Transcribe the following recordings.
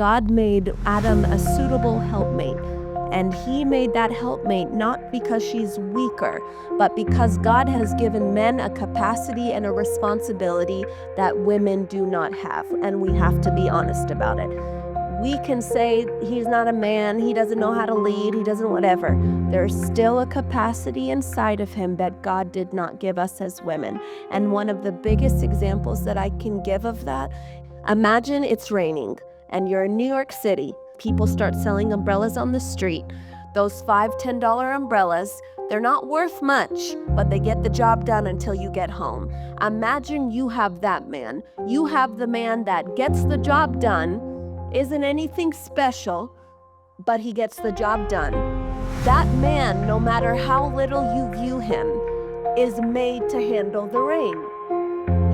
God made Adam a suitable helpmate. And he made that helpmate not because she's weaker, but because God has given men a capacity and a responsibility that women do not have. And we have to be honest about it. We can say he's not a man, he doesn't know how to lead, he doesn't whatever. There's still a capacity inside of him that God did not give us as women. And one of the biggest examples that I can give of that, imagine it's raining and you're in New York City. People start selling umbrellas on the street. Those $5, $10 umbrellas, they're not worth much, but they get the job done until you get home. Imagine you have that man. You have the man that gets the job done, isn't anything special, but he gets the job done. That man, no matter how little you view him, is made to handle the rain.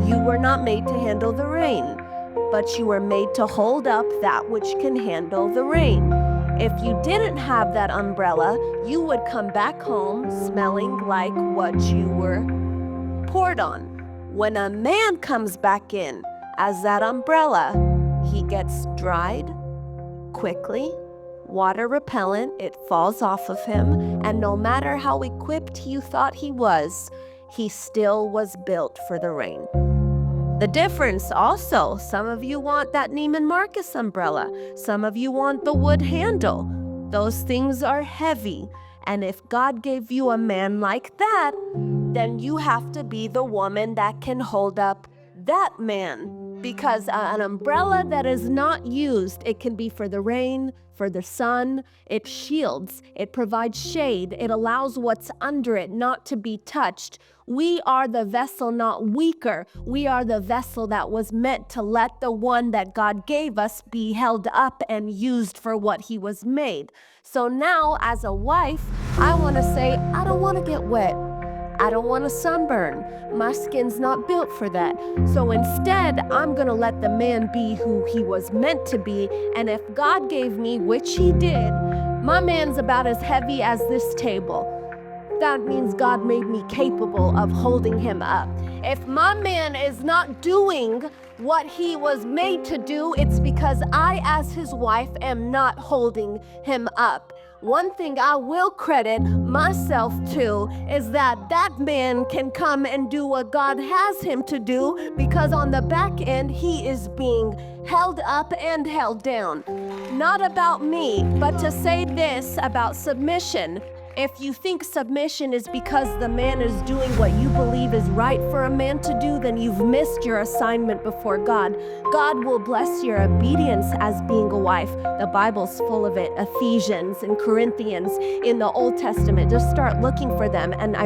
You were not made to handle the rain, but you were made to hold up that which can handle the rain. If you didn't have that umbrella, you would come back home smelling like what you were poured on. When a man comes back in as that umbrella, he gets dried quickly, water repellent, it falls off of him, and no matter how equipped you thought he still was built for the rain. The difference also, some of you want that Neiman Marcus umbrella. Some of you want the wood handle. Those things are heavy. And if God gave you a man like that, then you have to be the woman that can hold up that man. Because an umbrella that is not used, it can be for the rain, for the sun, it shields, it provides shade, it allows what's under it not to be touched. We are the vessel, not weaker. We are the vessel that was meant to let the one that God gave us be held up and used for what he was made. So now, as a wife, I want to say, I don't want to get wet. I don't want to sunburn. My skin's not built for that. So instead, I'm going to let the man be who he was meant to be. And if God gave me, which he did, my man's about as heavy as this table. That means God made me capable of holding him up. If my man is not doing what he was made to do, it's because I, as his wife, am not holding him up. One thing I will credit myself to is that that man can come and do what God has him to do, because on the back end, he is being held up and held down. Not about me, but to say this about submission. If you think submission is because the man is doing what you believe is right for a man to do, then you've missed your assignment before God. God will bless your obedience as being a wife. The Bible's full of it. Ephesians and Corinthians in the Old Testament. Just start looking for them, and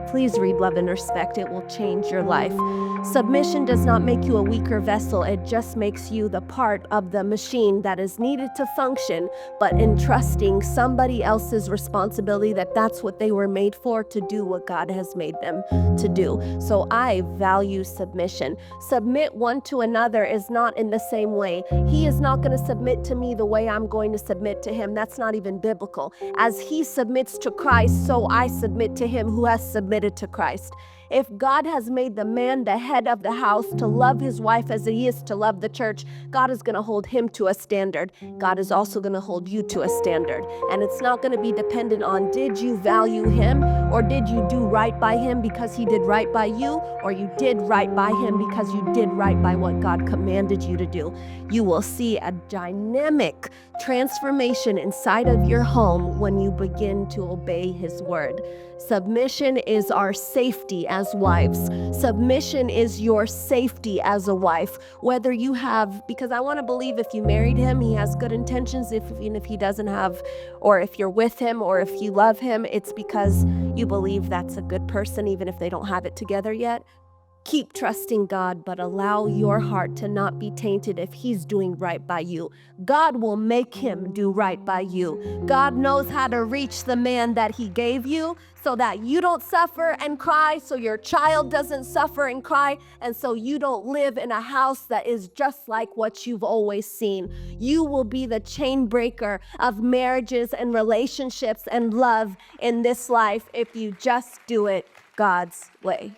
please read Love and Respect. It will change your life. Submission does not make you a weaker vessel. It just makes you the part of the machine that is needed to function, but entrusting somebody else's responsibility that's what they were made for, to do what God has made them to do. So I value submission. Submit one to another is not in the same way. He is not going to submit to me the way I'm going to submit to him. That's not even biblical. As he submits to Christ, so I submit to him who has submitted to Christ. If God has made the man the head of the house to love his wife as he is to love the church, God is going to hold him to a standard. God is also going to hold you to a standard. And it's not going to be dependent on, did you value him, or did you do right by him because he did right by you, or you did right by him because you did right by what God commanded you to do. You will see a dynamic transformation inside of your home when you begin to obey his word. Submission is our safety as wives. Submission is your safety as a wife. Whether you have, because I want to believe if you married him, he has good intentions. Even if he doesn't have, or if you're with him, or if you love him, it's because you believe that's a good person, even if they don't have it together yet. Keep trusting God, but allow your heart to not be tainted if he's doing right by you. God will make him do right by you. God knows how to reach the man that he gave you so that you don't suffer and cry, so your child doesn't suffer and cry, and so you don't live in a house that is just like what you've always seen. You will be the chain breaker of marriages and relationships and love in this life if you just do it God's way.